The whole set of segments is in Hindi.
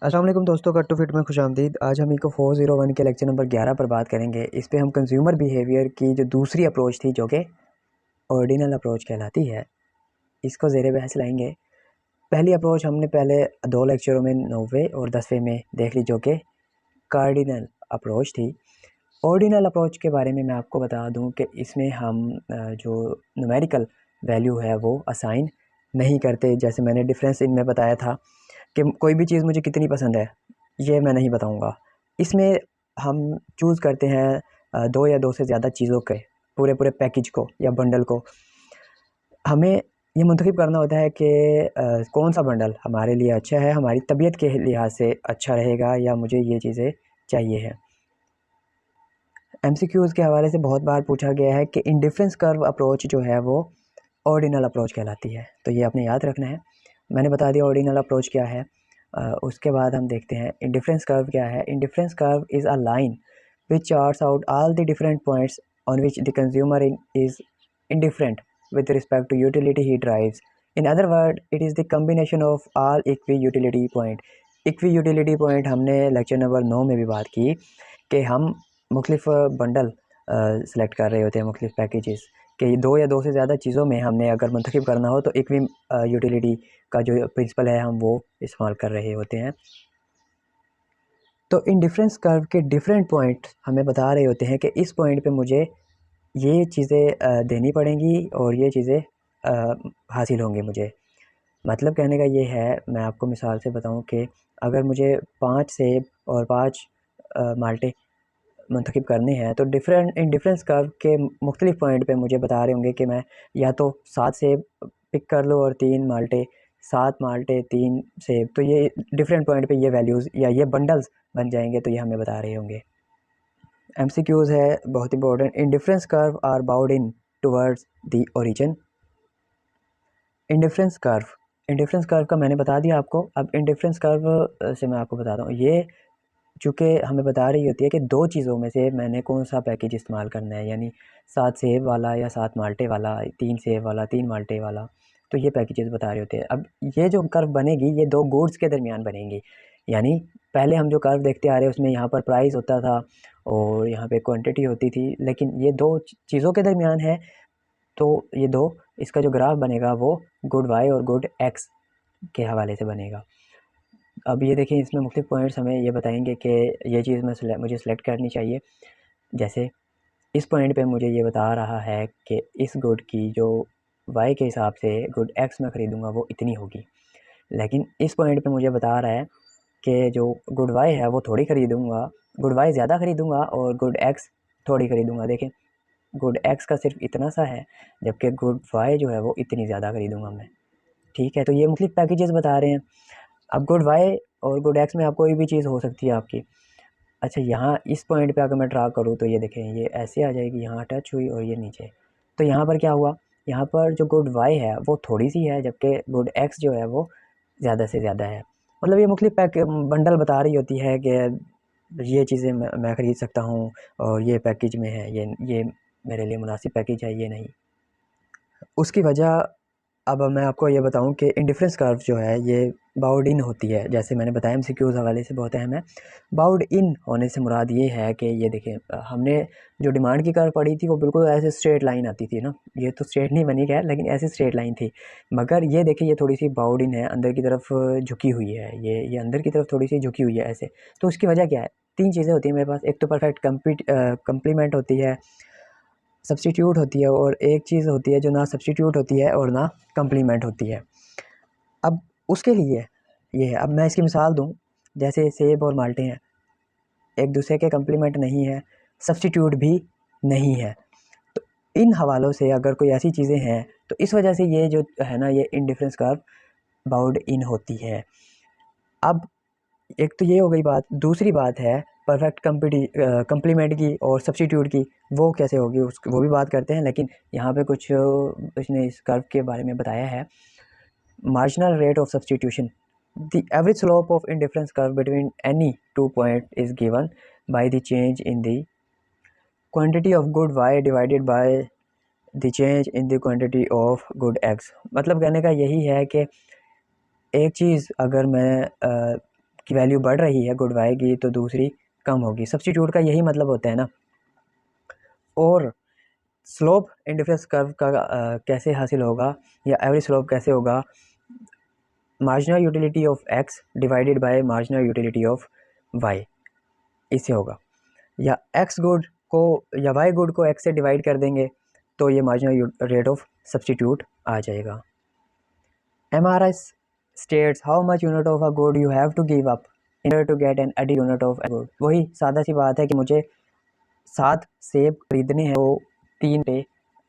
अस्सलाम वालेकुम दोस्तों, कट टू फिट में खुशामदीद। आज हम इको 401 के लेक्चर नंबर 11 पर बात करेंगे। इस पे हम कंज्यूमर बिहेवियर की जो दूसरी अप्रोच थी, जो कि ऑर्डिनल अप्रोच कहलाती है, इसको ज़ेरे बहस लाएंगे। पहली अप्रोच हमने पहले 2 लेक्चरों में 9वें और 10वें में देख ली, जो कि कार्डिनल अप्रोच थी। ऑर्डिनल अप्रोच के बारे में मैं आपको बता दूं कि इसमें हम जो न्यूमेरिकल वैल्यू है वो असाइन नहीं करते। जैसे मैंने डिफरेंस इनमें बताया था कि कोई भी चीज़ मुझे कितनी पसंद है, ये मैं नहीं बताऊंगा। इसमें हम चूज़ करते हैं 2 या 2 से ज़्यादा चीज़ों के पूरे पूरे पैकेज को या बंडल को। हमें ये मुंतखब करना होता है कि कौन सा बंडल हमारे लिए अच्छा है, हमारी तबीयत के लिहाज से अच्छा रहेगा, या मुझे ये चीज़ें चाहिए है। एमसीक्यूज़ के हवाले से बहुत बार पूछा गया है कि इंडिफरेंस कर्व अप्रोच जो है वो ऑर्डिनल अप्रोच कहलाती है, तो ये आपने याद रखना है। मैंने बता दिया ऑर्डिनल अप्रोच क्या है। उसके बाद हम देखते हैं इंडिफरेंस कर्व क्या है। Indifference curve is a line which charts out all the different points on which the consumer is indifferent with respect to utility he drives. In other words, it is the combination of all equi-utility point. equi-utility point हमने लेक्चर नंबर 9 में भी बात की कि हम मुख्तलिफ बंडल सेलेक्ट कर रहे होते हैं, मुख्तलिफ पैकेजेस कि 2 या 2 से ज़्यादा चीज़ों में हमने अगर मुंतखब करना हो तो इक्वी यूटिलिटी का जो प्रिंसिपल है हम वो इस्तेमाल कर रहे होते हैं। तो इन डिफरेंस कर्व के डिफरेंट पॉइंट हमें बता रहे होते हैं कि इस पॉइंट पे मुझे ये चीज़ें देनी पड़ेंगी और ये चीज़ें हासिल होंगी मुझे। मतलब कहने का ये है, मैं आपको मिसाल से बताऊं कि अगर मुझे 5 सेब और 5 माल्टे मुंतखब करने हैं तो इन डिफरेंस कर्व के मुख्तलिफ पॉइंट पे मुझे बता रहे होंगे कि मैं या तो 7 सेब पिक कर लो और 3 माल्टे, 7 माल्टे 3 सेब, तो ये डिफरेंट पॉइंट पे ये वैल्यूज़ या ये बंडल्स बन जाएंगे, तो ये हमें बता रहे होंगे। एमसीक्यूज़ है बहुत important. Indifference curve are bound in towards the origin. Indifference curve का मैंने बता दिया आपको। अब इंडिफरेंस कर्व से मैं आपको बताता हूँ, ये चूँकि हमें बता रही होती है कि 2 चीज़ों में से मैंने कौन सा पैकेज इस्तेमाल करना है, यानी 7 सेब वाला या 7 माल्टे वाला, 3 सेब वाला 3 माल्टे वाला, तो ये पैकेजेस बता रहे होते हैं। अब ये जो कर्व बनेगी ये 2 गुड्स के दरमियान बनेगी, यानी पहले हम जो कर्व देखते आ रहे हैं उसमें यहाँ पर प्राइस होता था और यहाँ पे क्वांटिटी होती थी, लेकिन ये 2 चीज़ों के दरमियान है, तो ये 2 इसका जो ग्राफ बनेगा वो गुड वाई और गुड एक्स के हवाले से बनेगा। अब ये देखिए, इसमें मुख्तलिफ पॉइंट्स हमें ये बताएंगे कि ये चीज़ मुझे सेलेक्ट करनी चाहिए। जैसे इस पॉइंट पे मुझे ये बता रहा है कि इस गुड की जो वाई के हिसाब से गुड एक्स में ख़रीदूँगा वो इतनी होगी, लेकिन इस पॉइंट पे मुझे बता रहा है कि जो गुड वाई है वो थोड़ी ख़रीदूँगा, गुड वाई ज़्यादा ख़रीदूँगा और गुड एक्स थोड़ी ख़रीदूँगा। देखें, गुड एक्स का सिर्फ इतना सा है, जबकि गुड वाई जो है वो इतनी ज़्यादा ख़रीदूँगा मैं। ठीक है, तो ये मुख्तलिफ पैकेजेस बता रहे हैं। अब गुड वाई और गुड एक्स में आप कोई भी चीज़ हो सकती है आपकी। अच्छा, यहाँ इस पॉइंट पे अगर मैं ड्रा करूँ तो ये देखें, ये ऐसे आ जाएगी, यहाँ टच हुई और ये नीचे। तो यहाँ पर क्या हुआ, यहाँ पर जो गुड वाई है वो थोड़ी सी है, जबकि गुड एक्स जो है वो ज़्यादा से ज़्यादा है। मतलब ये मुख्तलिफ बंडल बता रही होती है कि ये चीज़ें मैं ख़रीद सकता हूँ और ये पैकेज में है, ये मेरे लिए मुनासिब पैकेज है, ये नहीं। उसकी वजह अब मैं आपको ये बताऊं कि इंडिफरेंस कर्व जो है ये बाउंड इन होती है। जैसे मैंने बताया एमसीक्यूज़ हवाले से बहुत अहम है। बाउंड इन होने से मुराद ये है कि ये देखें, हमने जो डिमांड की कर्व पढ़ी थी वो बिल्कुल ऐसे स्ट्रेट लाइन आती थी ना, ये तो स्ट्रेट नहीं बनी खैर, लेकिन ऐसी स्ट्रेट लाइन थी। मगर ये देखिए, ये थोड़ी सी बाउंड इन है, अंदर की तरफ झुकी हुई है, ये अंदर की तरफ थोड़ी सी झुकी हुई है ऐसे। तो उसकी वजह क्या है? 3 चीज़ें होती हैं मेरे पास। एक तो परफेक्ट कंप्लीमेंट होती है, सब्स्टिट्यूट होती है, और एक चीज़ होती है जो ना सब्स्टिट्यूट होती है और ना कंप्लीमेंट होती है। अब उसके लिए ये है, अब मैं इसकी मिसाल दूं, जैसे सेब और माल्टे हैं, एक दूसरे के कंप्लीमेंट नहीं है, सब्स्टिट्यूट भी नहीं है। तो इन हवालों से अगर कोई ऐसी चीज़ें हैं तो इस वजह से ये जो है ना, ये इंडिफरेंस कर्व बाउंड इन होती है। अब एक तो ये हो गई बात। दूसरी बात है परफेक्ट कंप्लीमेंट की और सब्स्टिट्यूट की, वो कैसे होगी वो भी बात करते हैं। लेकिन यहाँ पे कुछ इसने इस कर्व के बारे में बताया है। Marginal rate of substitution, the average slope of indifference curve between any 2 point is given by the change in the quantity of good Y divided by the change in the quantity of good X. मतलब कहने का यही है कि एक चीज़ अगर मैं की वैल्यू बढ़ रही है गुड वाई की तो दूसरी कम होगी। सब्स्टिट्यूट का यही मतलब होता है ना। और स्लोप इंडिफरेंस कर्व का कैसे हासिल होगा या एवरेज स्लोप कैसे होगा, marginal utility of X divided by marginal utility of Y, इससे होगा। या एक्स गुड को या वाई गुड को एक्स से डिवाइड कर देंगे तो ये मार्जिनल रेट ऑफ सब्स्टिट्यूट आ जाएगा। MRS states how much unit of a good you have to give up in order to get an added unit of a good। वही सादा सी बात है कि मुझे 7 सेब खरीदने हैं तो 3 पे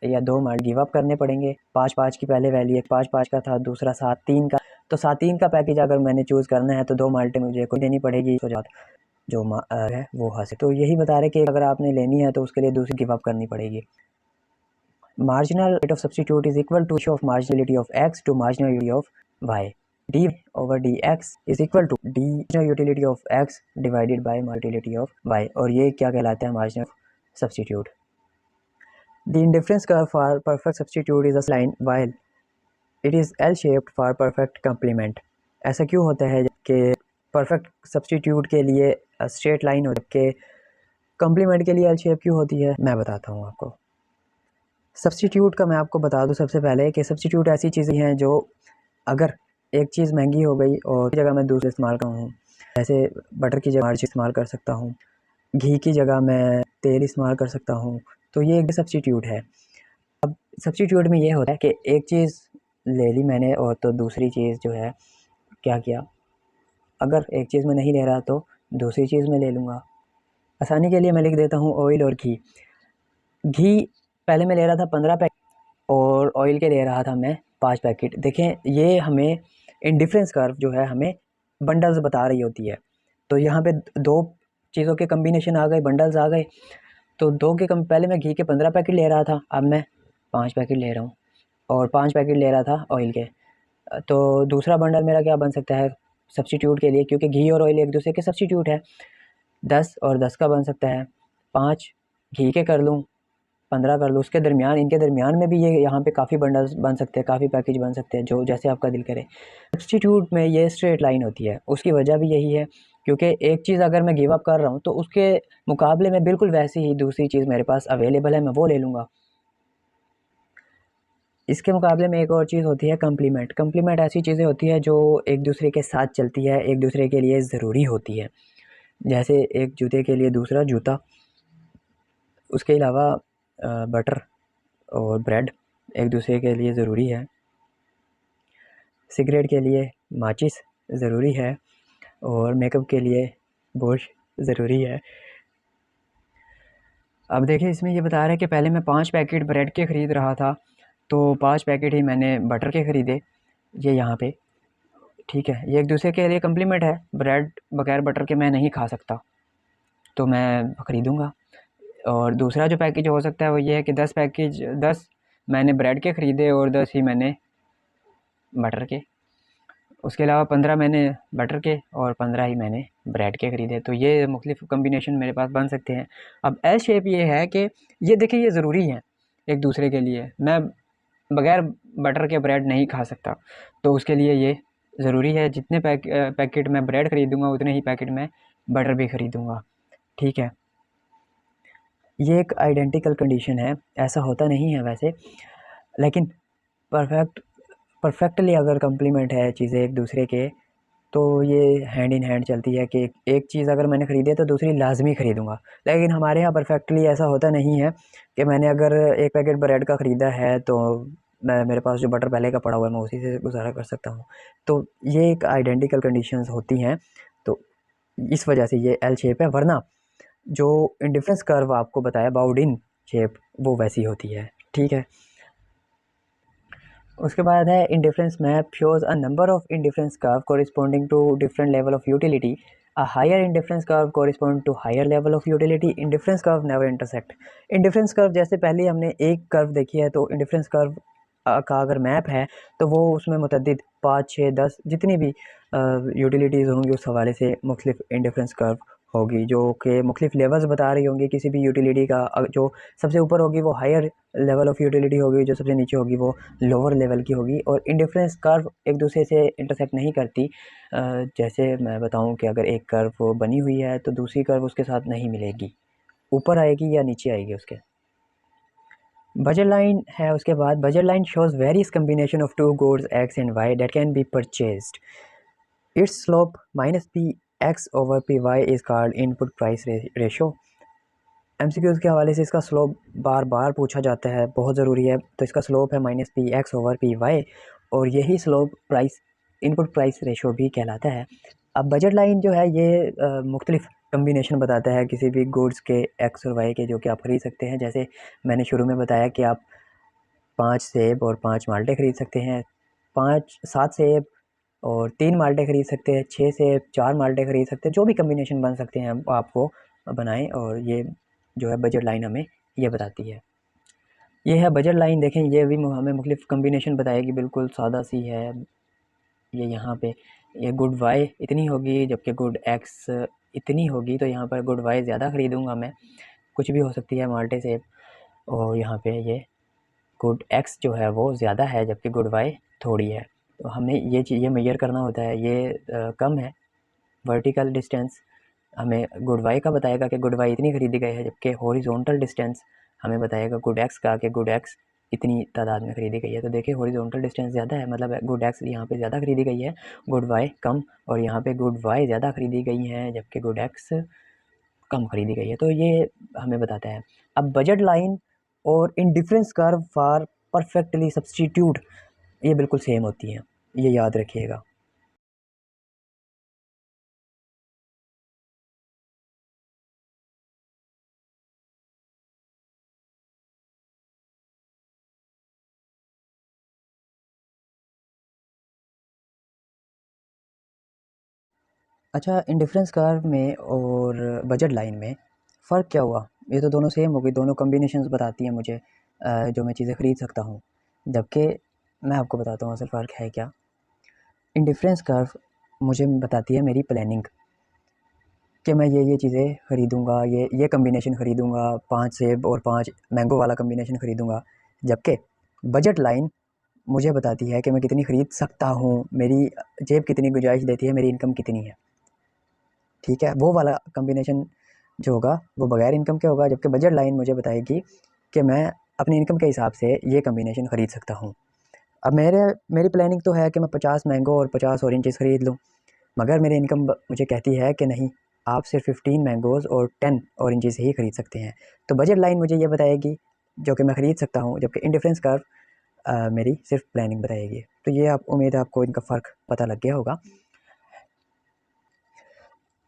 या 2 माल्ट गिव अप करने पड़ेंगे। 5 की पहले वैल्यू 5 का था, दूसरा 7 का, तो 7 का पैकेज अगर मैंने चूज़ करना है तो 2 माल्टें मुझे कोई देनी पड़ेगी, तो जो है वो हासिल। तो यही बता रहे कि अगर आपने लेनी है तो उसके लिए दूसरी गिव अप करनी पड़ेगी। Marginal rate of substitute is equal to ratio of marginality of x to marginality of y. d over dx is equal to d marginal utility of x divided by marginality of y, और ये क्या कहलाता है, marginal substitute। The indifference curve for perfect substitute is a line while it is L-shaped for perfect complement। ऐसा क्यों होता है कि perfect substitute के लिए straight line हो के complement के लिए L shape क्यों होती है, मैं बताता हूँ आपको। सब्स्टिट्यूट का मैं आपको बता दूं सबसे पहले कि सब्स्टिट्यूट ऐसी चीज़ें हैं जो अगर एक चीज़ महंगी हो गई और जगह मैं दूसरे इस्तेमाल कर हूँ, जैसे बटर की जगह मार्च इस्तेमाल कर सकता हूँ, घी की जगह मैं तेल इस्तेमाल कर सकता हूँ, तो ये एक सब्स्टिट्यूट है। अब सब्स्टिट्यूट में ये होता है कि एक चीज़ ले ली मैंने और तो दूसरी चीज़ जो है क्या किया, अगर एक चीज़ में नहीं ले रहा तो दूसरी चीज़ में ले लूँगा। आसानी के लिए मैं लिख देता हूँ ऑयल और घी। घी पहले मैं ले रहा था 15 पैकेट और ऑयल के ले रहा था मैं 5 पैकेट। देखें ये हमें इंडिफरेंस कर्व जो है हमें बंडल्स बता रही होती है। तो यहाँ पे 2 चीज़ों के कम्बिनेशन आ गए, बंडल्स आ गए। तो पहले मैं घी के 15 पैकेट ले रहा था, अब मैं 5 पैकेट ले रहा हूँ और 5 पैकेट ले रहा था ऑयल के। तो दूसरा बंडल मेरा क्या बन सकता है सब्स्टिट्यूट के लिए, क्योंकि घी और ऑयल एक दूसरे के सब्स्टिट्यूट है, 10 और 10 का बन सकता है। 5 घी के कर लूँ, 15 कर लो, उसके दरमियान इनके दरमियान में भी ये यहाँ पे काफ़ी बंडल्स बन सकते हैं, काफ़ी पैकेज बन सकते हैं, जो जैसे आपका दिल करे। सब्स्टिट्यूट में ये स्ट्रेट लाइन होती है, उसकी वजह भी यही है क्योंकि एक चीज़ अगर मैं गिव अप कर रहा हूँ तो उसके मुकाबले में बिल्कुल वैसी ही दूसरी चीज़ मेरे पास अवेलेबल है, मैं वो ले लूँगा। इसके मुकाबले में एक और चीज़ होती है कम्प्लीमेंट। कम्प्लीमेंट ऐसी चीज़ें होती है जो एक दूसरे के साथ चलती है, एक दूसरे के लिए ज़रूरी होती है। जैसे एक जूते के लिए दूसरा जूता, उसके अलावा बटर और ब्रेड एक दूसरे के लिए ज़रूरी है। सिगरेट के लिए माचिस ज़रूरी है और मेकअप के लिए बुर्श ज़रूरी है। अब देखिए इसमें ये बता रहा है कि पहले मैं 5 पैकेट ब्रेड के ख़रीद रहा था, तो 5 पैकेट ही मैंने बटर के ख़रीदे, ये यहाँ पे ठीक है। ये एक दूसरे के लिए कम्प्लीमेंट है, ब्रेड बगैर बटर के मैं नहीं खा सकता तो मैं ख़रीदूँगा। और दूसरा जो पैकेज हो सकता है वो ये है कि 10 मैंने ब्रेड के ख़रीदे और 10 ही मैंने बटर के, उसके अलावा 15 मैंने बटर के और 15 ही मैंने ब्रेड के ख़रीदे। तो ये मुख्तलिफ़ कम्बिनेशन मेरे पास बन सकते हैं। अब एल शेप ये है कि ये देखिए ये ज़रूरी है एक दूसरे के लिए, मैं बग़ैर बटर के ब्रेड नहीं खा सकता, तो उसके लिए ये ज़रूरी है। जितने पैकेट मैं ब्रेड ख़रीदूँगा उतने ही पैकेट मैं बटर भी ख़रीदूँगा, ठीक है। ये एक आइडेंटिकल कंडीशन है, ऐसा होता नहीं है वैसे, लेकिन परफेक्टली अगर कम्प्लीमेंट है चीज़ें एक दूसरे के तो ये हैंड इन हैंड चलती है कि एक चीज़ अगर मैंने ख़रीदी तो दूसरी लाजमी ख़रीदूँगा। लेकिन हमारे यहाँ परफेक्टली ऐसा होता नहीं है कि मैंने अगर एक पैकेट ब्रेड का ख़रीदा है तो मेरे पास जो बटर पहले का पड़ा हुआ है मैं उसी से गुजारा कर सकता हूँ। तो ये एक आइडेंटिकल कंडीशंस होती हैं, तो इस वजह से ये एल शेप है, वरना जो इंडिफरेंस कर्व आपको बताया बाउडिन शेप वो वैसी होती है, ठीक है। उसके बाद है indifference map shows a number of indifference curve corresponding to different level of utility. A higher indifference curve correspond to higher level of utility. Indifference curve never intersect. Indifference curve जैसे पहले हमने एक कर्व देखी है, तो इंडिफरेंस कर्व का अगर मैप है तो वो उसमें मुतअद्दिद 5, 6, 10 जितनी भी यूटिलिटीज़ होंगी उस हवाले से मुख्तलिफ इंडिफरेंस कर्व होगी जो कि मुख्तलिफ लेवल्स बता रही होंगी किसी भी यूटिलिटी का। जो सबसे ऊपर होगी वो हायर लेवल ऑफ यूटिलिटी होगी, जो सबसे नीचे होगी वो लोअर लेवल की होगी। और इंडिफरेंस कर्व एक दूसरे से इंटरसेक्ट नहीं करती। जैसे मैं बताऊं कि अगर एक कर्व बनी हुई है तो दूसरी कर्व उसके साथ नहीं मिलेगी, ऊपर आएगी या नीचे आएगी उसके। बजट लाइन है उसके बाद। Budget line shows various combination of two goods X and Y that can be purchased. Its slope minus P X over P Y is called input price ratio. MCQs के हवाले से इसका स्लोप बार बार पूछा जाता है, बहुत ज़रूरी है। तो इसका स्लोप है minus P X over P Y, और यही slope price input price ratio भी कहलाता है। अब बजट लाइन जो है ये मुख्तलिफ कम्बिनेशन बताता है किसी भी गुड्स के एक्स और वाई के, जो कि आप ख़रीद सकते हैं। जैसे मैंने शुरू में बताया कि आप 5 सेब और 5 माल्टे ख़रीद सकते हैं, 7 सेब और 3 माल्टे ख़रीद सकते हैं, 6 सेब 4 माल्टे ख़रीद सकते हैं। जो भी कम्बिनेशन बन सकते हैं आप वो बनाएं, और ये जो है बजट लाइन हमें ये बताती है। ये है बजट लाइन। देखें ये भी हमें मुख्तलिफ कम्बिनेशन बताएगी, बिल्कुल सादा सी है। ये यहाँ पे ये गुड वाई इतनी होगी जबकि गुड एक्स इतनी होगी, तो यहाँ पर गुड वाई ज़्यादा ख़रीदूँगा मैं, कुछ भी हो सकती है माल्टे सेब। और यहाँ पे ये गुड एक्स जो है वो ज़्यादा है जबकि गुड वाई थोड़ी है। तो हमें ये चीज़ ये मेजर करना होता है। ये कम है वर्टिकल डिस्टेंस, हमें गुड वाई का बताएगा कि गुड वाई इतनी खरीदी गई है, जबकि हॉरिजॉन्टल डिस्टेंस हमें बताएगा गुड एक्स का कि गुड एक्स इतनी तादाद में खरीदी गई है। तो देखिए हॉरिजॉन्टल डिस्टेंस ज़्यादा है, मतलब गुड एक्स यहाँ पे ज़्यादा खरीदी गई है, गुड वाई कम, और यहाँ पे गुड वाई ज़्यादा खरीदी गई है जबकि गुड एक्स कम खरीदी गई है। तो ये हमें बताता है। अब बजट लाइन और indifference curve for perfectly substitute ये बिल्कुल सेम होती हैं, ये याद रखिएगा। अच्छा, इंडिफरेंस कर्व में और बजट लाइन में फ़र्क क्या हुआ? ये तो दोनों सेम हो गई, दोनों कॉम्बिनेशंस बताती हैं मुझे जो मैं चीज़ें ख़रीद सकता हूँ। जबकि मैं आपको बताता हूँ असल फ़र्क है क्या। इंडिफरेंस कर्व मुझे बताती है मेरी प्लानिंग, कि मैं ये चीज़ें ख़रीदूँगा, ये कॉम्बिनेशन ख़रीदूँगा, 5 सेब और 5 मैंगो वाला कॉम्बिनेशन ख़रीदूँगा। जबकि बजट लाइन मुझे बताती है कि मैं कितनी ख़रीद सकता हूँ, मेरी जेब कितनी गुंजाइश देती है, मेरी इनकम कितनी है। ठीक है, वो वाला कॉम्बिनेशन जो होगा वो बगैर इनकम के होगा, जबकि बजट लाइन मुझे बताएगी कि मैं अपनी इनकम के हिसाब से ये कॉम्बिनेशन ख़रीद सकता हूँ। अब मेरी प्लानिंग तो है कि मैं 50 मैंगो और 50 ऑरेंजेस ख़रीद लूँ, मगर मेरी इनकम मुझे कहती है कि नहीं, आप सिर्फ 15 मैंगोज़ और 10 ऑरेंजेस ही ख़रीद सकते हैं। तो बजट लाइन मुझे ये बताएगी जो कि मैं ख़रीद सकता हूँ, जबकि इंडिफरेंस कर्व मेरी सिर्फ प्लानिंग बताएगी। तो ये आप उम्मीद है आपको इनका फ़र्क पता लग गया होगा।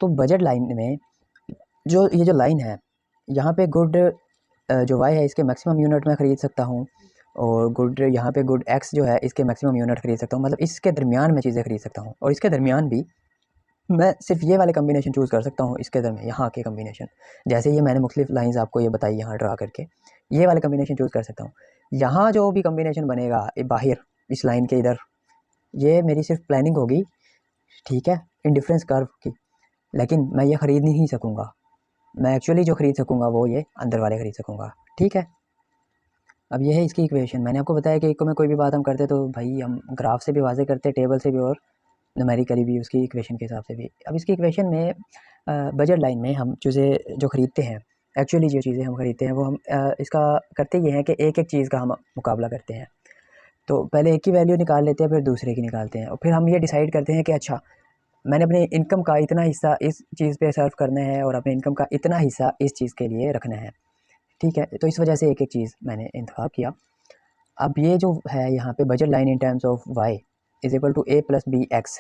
तो बजट लाइन में ये जो लाइन है, यहाँ पे गुड जो वाई है इसके मैक्सिमम यूनिट में ख़रीद सकता हूँ, और गुड यहाँ पे गुड एक्स जो है इसके मैक्सिमम यूनिट ख़रीद सकता हूँ, मतलब इसके दरमियान में चीज़ें ख़रीद सकता हूँ। और इसके दरमियान भी मैं सिर्फ ये वाले कम्बिनेशन चूज़ कर सकता हूँ, इसके दरमियान यहाँ के कम्बिनेशन, जैसे ये मैंने मुख्तलिफ लाइंस आपको ये बताई यहाँ ड्रा करके, ये वाले कम्बिनेशन चूज़ कर सकता हूँ। यहाँ जो भी कम्बिनेशन बनेगा बाहर इस लाइन के इधर, ये मेरी सिर्फ प्लानिंग होगी, ठीक है, इंडिफरेंस कर्व की, लेकिन मैं ये ख़रीद नहीं सकूँगा। मैं एक्चुअली जो ख़रीद सकूँगा वो ये अंदर वाले ख़रीद सकूँगा, ठीक है। अब ये है इसकी इक्वेशन। मैंने आपको बताया कि में कोई भी बात हम करते तो भाई हम ग्राफ से भी वाज़े करते, टेबल से भी, और न्यूमेरिकली भी उसकी इक्वेशन के हिसाब से भी। अब इसकी इक्वेशन में बजट लाइन में हम चीज़ें जो ख़रीदते हैं, एक्चुअली जो चीज़ें हम ख़रीदते हैं वो हम इसका करते ये हैं कि एक एक चीज़ का हम मुकाबला करते हैं। तो पहले एक की वैल्यू निकाल लेते हैं, फिर दूसरे की निकालते हैं, और फिर हम ये डिसाइड करते हैं कि अच्छा मैंने अपनी इनकम का इतना हिस्सा इस चीज़ पे सर्व करना है और अपने इनकम का इतना हिस्सा इस चीज़ के लिए रखना है, ठीक है। तो इस वजह से एक एक चीज़ मैंने इंतखाब किया। अब ये जो है यहाँ पे budget line in terms of Y is equal to A plus B X,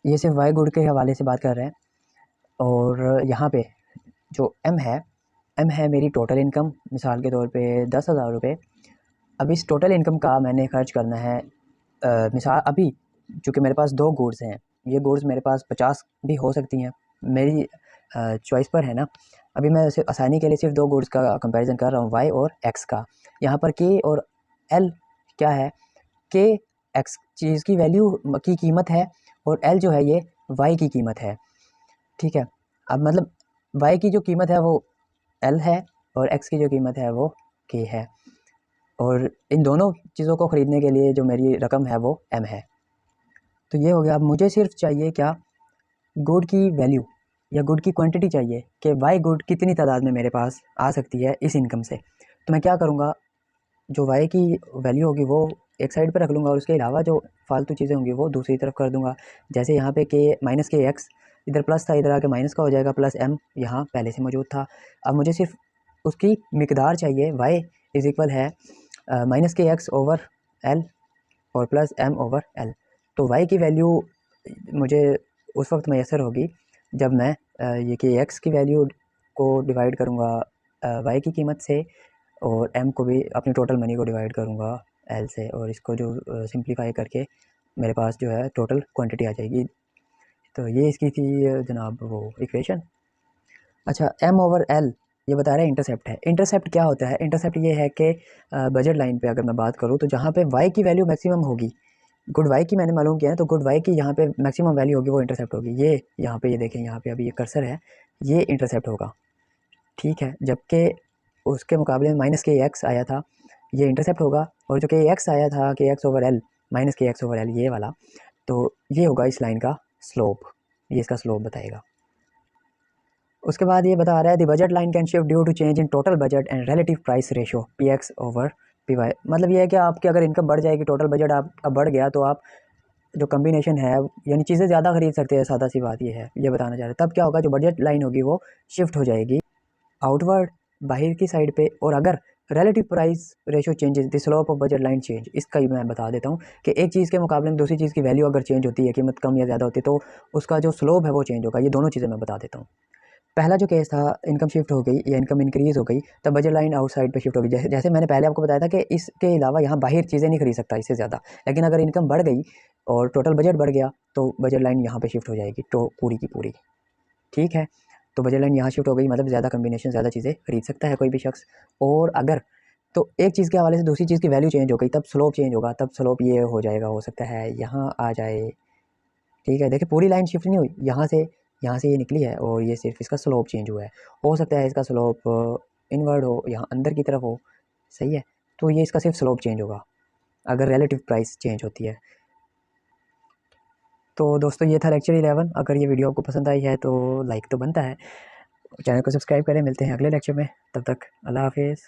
ये सिर्फ वाई गुड के हवाले से बात कर रहे हैं। और यहाँ पे जो एम है मेरी टोटल इनकम, मिसाल के तौर पे 10,000 रुपये। अब इस टोटल इनकम का मैंने खर्च करना है, मिसाल अभी चूँकि मेरे पास 2 गुड्स हैं, ये गुड्स मेरे पास 50 भी हो सकती हैं, मेरी चॉइस पर है ना। अभी मैं सिर्फ आसानी के लिए सिर्फ 2 गुड्स का कंपैरिजन कर रहा हूँ, वाई और एक्स का। यहाँ पर के और एल क्या है, के एक्स चीज़ की वैल्यू की कीमत है, और एल जो है ये वाई की कीमत है, ठीक है। अब मतलब y की जो कीमत है वो l है और x की जो कीमत है वो k है, और इन दोनों चीज़ों को ख़रीदने के लिए जो मेरी रकम है वो m है। तो ये हो गया। अब मुझे सिर्फ चाहिए क्या, गुड की वैल्यू या गुड की क्वांटिटी चाहिए कि वाई गुड कितनी तादाद में मेरे पास आ सकती है इस इनकम से। तो मैं क्या करूँगा, जो वाई की वैल्यू होगी वो एक साइड पर रख लूँगा और उसके अलावा जो फालतू चीज़ें होंगी वो दूसरी तरफ कर दूँगा। जैसे यहाँ पे के माइनस के एक्स इधर प्लस था, इधर आके माइनस का हो जाएगा, प्लस एम यहाँ पहले से मौजूद था। अब मुझे सिर्फ उसकी मिकदार चाहिए, वाई इज़ इक्वल है माइनस के एक्स ओवर एल और प्लस एम ओवर एल। तो वाई की वैल्यू मुझे उस वक्त मैसर होगी जब मैं ये कि एक्स की वैल्यू को डिवाइड करूँगा वाई की कीमत से, और एम को भी अपनी टोटल मनी को डिवाइड करूँगा एल से, और इसको जो सिंप्लीफाई करके मेरे पास जो है टोटल क्वांटिटी आ जाएगी। तो ये इसकी थी जनाब वो इक्वेशन। अच्छा, एम ओवर एल ये बता रहा है इंटरसेप्ट है। इंटरसेप्ट क्या होता है? इंटरसेप्ट ये है कि बजट लाइन पे अगर मैं बात करूँ तो जहाँ पे वाई की वैल्यू मैक्सिमम होगी, गुड वाई की मैंने मालूम किया है, तो गुड वाई की यहाँ पे मैक्सिमम वैल्यू होगी वो इंटरसेप्ट होगी। ये यहाँ पे ये देखें, यहाँ पे अभी ये कर्सर है, ये इंटरसेप्ट होगा, ठीक है। जबकि उसके मुकाबले में माइनस के एक्स आया था, ये इंटरसेप्ट होगा, और जो के एक्स आया था के एक्स ओवर एल माइनस के एक्स ओवर एल ये वाला, तो ये होगा इस लाइन का स्लोप, ये इसका स्लोप बताएगा। उसके बाद ये बता रहा है the budget line can shift due to change in total budget and relative price ratio P X over P Y. मतलब ये है कि आपकी अगर इनकम बढ़ जाएगी, टोटल बजट आपका बढ़ गया, तो आप जो कम्बिनेशन है यानी चीज़ें ज़्यादा खरीद सकते हैं। सादा सी बात ये है, ये बताना चाह रहे हैं। तब क्या होगा, जो बजट लाइन होगी वो शिफ्ट हो जाएगी आउटवर्ड बाहर की साइड पे। और अगर relative price ratio changes the slope of budget line change, इसका ही मैं बता देता हूँ कि एक चीज़ के मुकाबले में दूसरी चीज़ की वैल्यू अगर चेंज होती है, कीमत कम या ज़्यादा होती है, तो उसका जो स्लोप है वो चेंज होगा। ये दोनों चीज़ें मैं बता देता हूँ। पहला जो केस था, इनकम शिफ्ट हो गई या इनकम इंक्रीज़ हो गई, तब बजट लाइन आउटसाइड पे शिफ्ट हो गई। जैसे मैंने पहले आपको बताया था कि इसके अलावा यहाँ बाहर चीज़ें नहीं खरीद सकता इससे ज़्यादा। लेकिन अगर इनकम बढ़ गई और टोटल बजट बढ़ गया, तो बजट लाइन यहाँ पे शिफ्ट हो जाएगी, तो पूरी की पूरी, ठीक है। तो बजट लाइन यहाँ शिफ्ट हो गई, मतलब ज़्यादा कम्बिनेशन, ज़्यादा चीज़ें खरीद सकता है कोई भी शख्स। और अगर तो एक चीज़ के हवाले से दूसरी चीज़ की वैल्यू चेंज हो गई, तब स्लोप चेंज होगा। तब स्लोप ये हो जाएगा, हो सकता है यहाँ आ जाए, ठीक है। देखिए पूरी लाइन शिफ्ट नहीं हुई, यहाँ से ये निकली है, और ये सिर्फ इसका स्लोप चेंज हुआ है। हो सकता है इसका स्लोप इनवर्ड हो, यहाँ अंदर की तरफ हो, सही है। तो ये इसका सिर्फ स्लोप चेंज होगा अगर रिलेटिव प्राइस चेंज होती है। तो दोस्तों ये था लेक्चर 11। अगर ये वीडियो आपको पसंद आई है तो लाइक तो बनता है, चैनल को सब्सक्राइब करें। मिलते हैं अगले लेक्चर में, तब तक अल्लाह हाफिज़।